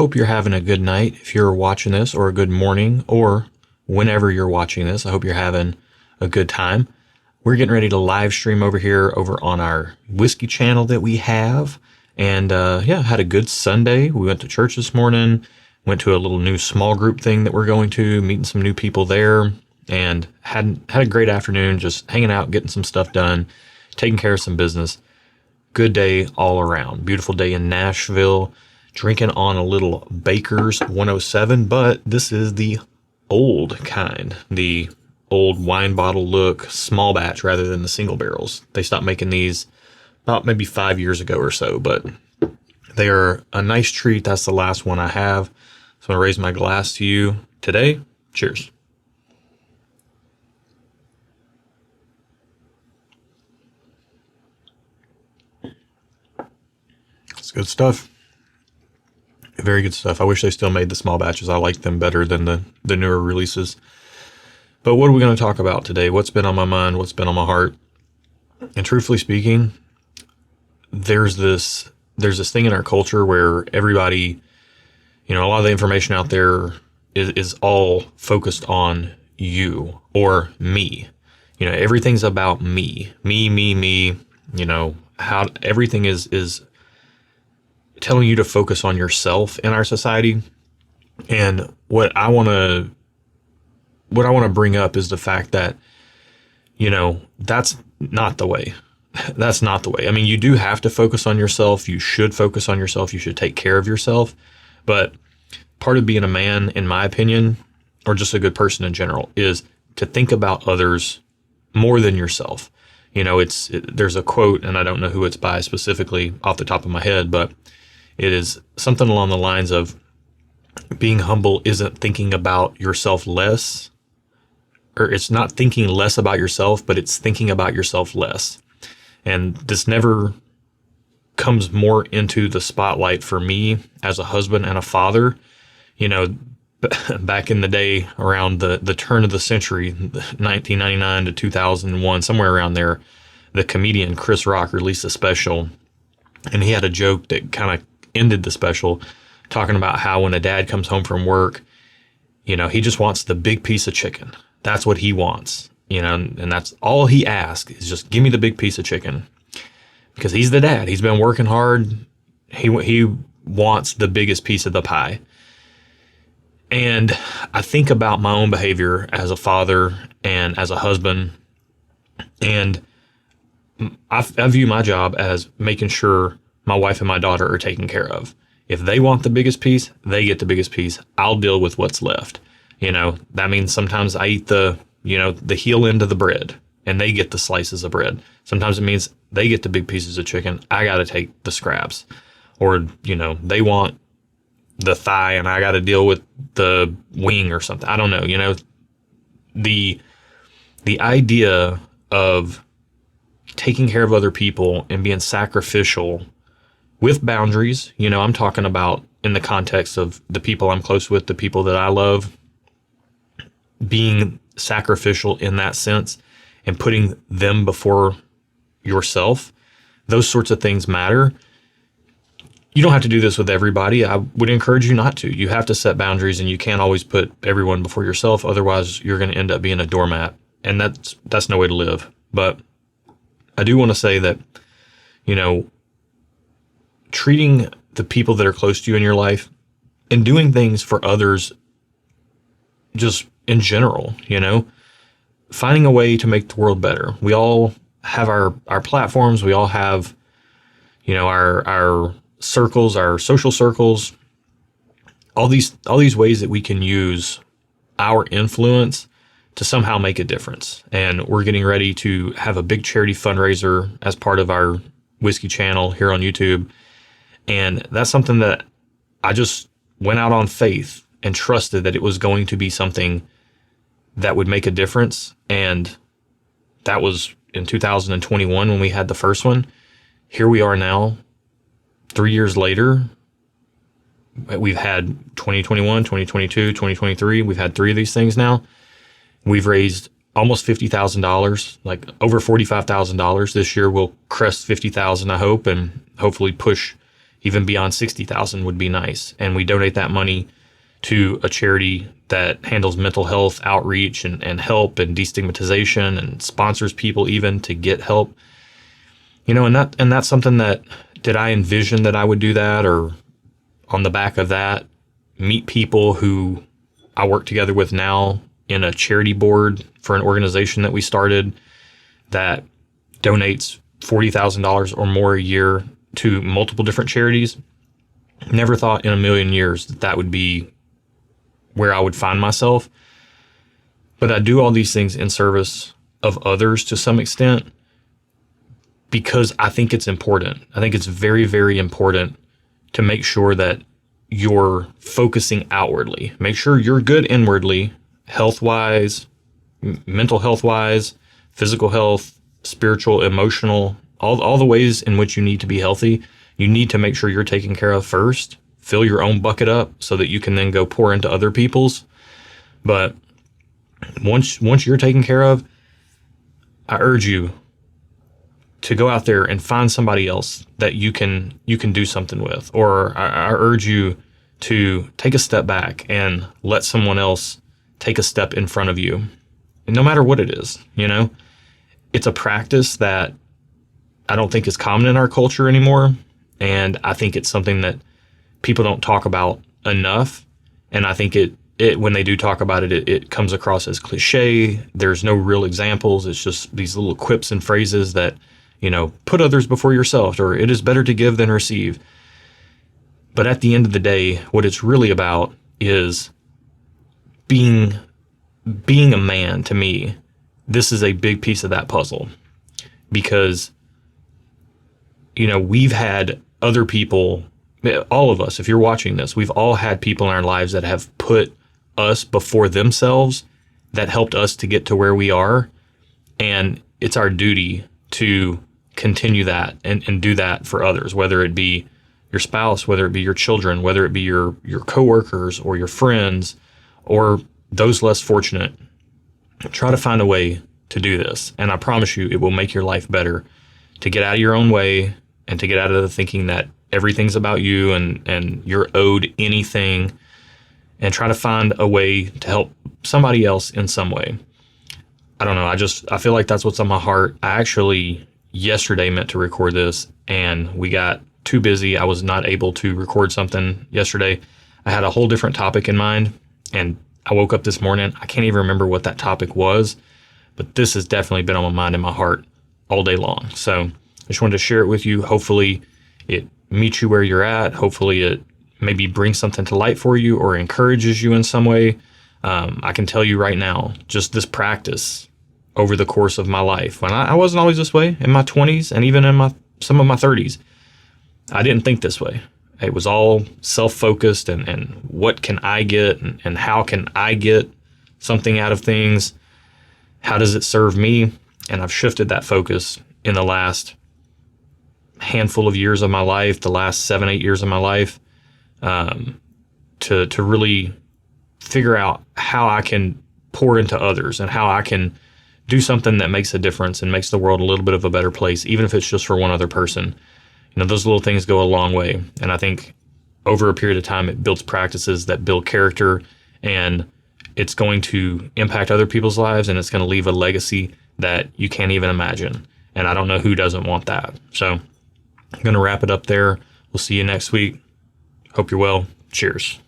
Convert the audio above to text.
Hope you're having a good night if you're watching this, or a good morning, or whenever you're watching this. I hope you're having a good time. We're getting ready to live stream over here over on our whiskey channel that we have. And had a good Sunday. We went to church this morning, went to a little new small group thing that we're going to, meeting some new people there, and had a great afternoon just hanging out, getting some stuff done, taking care of some business. Good day all around. Beautiful day in Nashville. Drinking on a little Baker's 107, but this is the old kind, the old wine bottle look, small batch rather than the single barrels. They stopped making these about maybe 5 years ago or so, but they are a nice treat. That's the last one I have. So I'm going to raise my glass to you today. Cheers. It's good stuff. Very good stuff. I wish they still made the small batches. I like them better than the newer releases. But what are we going to talk about today? What's been on my mind? What's been on my heart? And truthfully speaking, there's this thing in our culture where everybody, a lot of the information out there is all focused on you or me. Everything's about me. Me. How everything is telling you to focus on yourself in our society. And what I want to bring up is the fact that, that's not the way. That's not the way. I mean, you do have to focus on yourself. You should focus on yourself. You should take care of yourself. But part of being a man, in my opinion, or just a good person in general, is to think about others more than yourself. There's a quote, and I don't know who it's by specifically off the top of my head, but it is something along the lines of being humble isn't thinking about yourself less, or it's not thinking less about yourself, but it's thinking about yourself less. And this never comes more into the spotlight for me as a husband and a father. Back in the day, around the turn of the century, 1999 to 2001, somewhere around there, the comedian Chris Rock released a special, and he had a joke that kind of ended the special, talking about how when a dad comes home from work, he just wants the big piece of chicken. That's what he wants, and that's all he asks, is just give me the big piece of chicken, because he's the dad. He's been working hard. He wants the biggest piece of the pie. And I think about my own behavior as a father and as a husband, and I view my job as making sure my wife and my daughter are taken care of. If they want the biggest piece, they get the biggest piece. I'll deal with what's left. That means sometimes I eat the heel end of the bread and they get the slices of bread. Sometimes it means they get the big pieces of chicken. I got to take the scraps. Or, they want the thigh and I got to deal with the wing or something. I don't know. The idea of taking care of other people and being sacrificial with boundaries, I'm talking about in the context of the people I'm close with, the people that I love, being sacrificial in that sense and putting them before yourself. Those sorts of things matter. You don't have to do this with everybody. I would encourage you not to. You have to set boundaries, and you can't always put everyone before yourself. Otherwise, you're going to end up being a doormat, and that's no way to live. But I do want to say that, treating the people that are close to you in your life and doing things for others just in general, finding a way to make the world better. We all have our platforms. We all have, our circles, our social circles, all these ways that we can use our influence to somehow make a difference. And we're getting ready to have a big charity fundraiser as part of our whiskey channel here on YouTube. And that's something that I just went out on faith and trusted that it was going to be something that would make a difference. And that was in 2021 when we had the first one. Here we are now, 3 years later. We've had 2021, 2022, 2023. We've had 3 of these things now. We've raised almost $50,000, like over $45,000. This year we'll crest 50,000, I hope, and hopefully push even beyond 60,000 would be nice. And we donate that money to a charity that handles mental health outreach and help and destigmatization and sponsors people even to get help. And that's something that, did I envision that I would do that, or on the back of that, meet people who I work together with now in a charity board for an organization that we started that donates $40,000 or more a year to multiple different charities? Never thought in a million years that would be where I would find myself. But I do all these things in service of others to some extent because I think it's important. I think it's very, very important to make sure that you're focusing outwardly. Make sure you're good inwardly, health-wise, mental health-wise, physical health, spiritual, emotional, all the ways in which you need to be healthy. You need to make sure you're taken care of first. Fill your own bucket up so that you can then go pour into other people's. But once you're taken care of, I urge you to go out there and find somebody else that you can do something with. Or I urge you to take a step back and let someone else take a step in front of you. And no matter what it is, it's a practice that I don't think is common in our culture anymore. And I think it's something that people don't talk about enough. And I think it when they do talk about it, it comes across as cliche. There's no real examples. It's just these little quips and phrases that, put others before yourself, or it is better to give than receive. But at the end of the day, what it's really about is being a man. To me, this is a big piece of that puzzle, because, we've had other people, all of us, if you're watching this, we've all had people in our lives that have put us before themselves, that helped us to get to where we are. And it's our duty to continue that and do that for others, whether it be your spouse, whether it be your children, whether it be your coworkers or your friends or those less fortunate. Try to find a way to do this. And I promise you, it will make your life better to get out of your own way and to get out of the thinking that everything's about you and you're owed anything, and try to find a way to help somebody else in some way. I don't know. I feel like that's what's on my heart. I actually yesterday meant to record this and we got too busy. I was not able to record something yesterday. I had a whole different topic in mind, and I woke up this morning. I can't even remember what that topic was, but this has definitely been on my mind and my heart all day long. So I just wanted to share it with you. Hopefully it meets you where you're at. Hopefully it maybe brings something to light for you or encourages you in some way. I can tell you right now, just this practice over the course of my life, when I wasn't always this way in my 20s and even in some of my 30s, I didn't think this way. It was all self-focused and what can I get and how can I get something out of things? How does it serve me? And I've shifted that focus in the last handful of years of my life, the last 7-8 years of my life, to really figure out how I can pour into others and how I can do something that makes a difference and makes the world a little bit of a better place, even if it's just for one other person. Those little things go a long way. And I think over a period of time, it builds practices that build character, and it's going to impact other people's lives, and it's going to leave a legacy that you can't even imagine. And I don't know who doesn't want that. So I'm going to wrap it up there. We'll see you next week. Hope you're well. Cheers.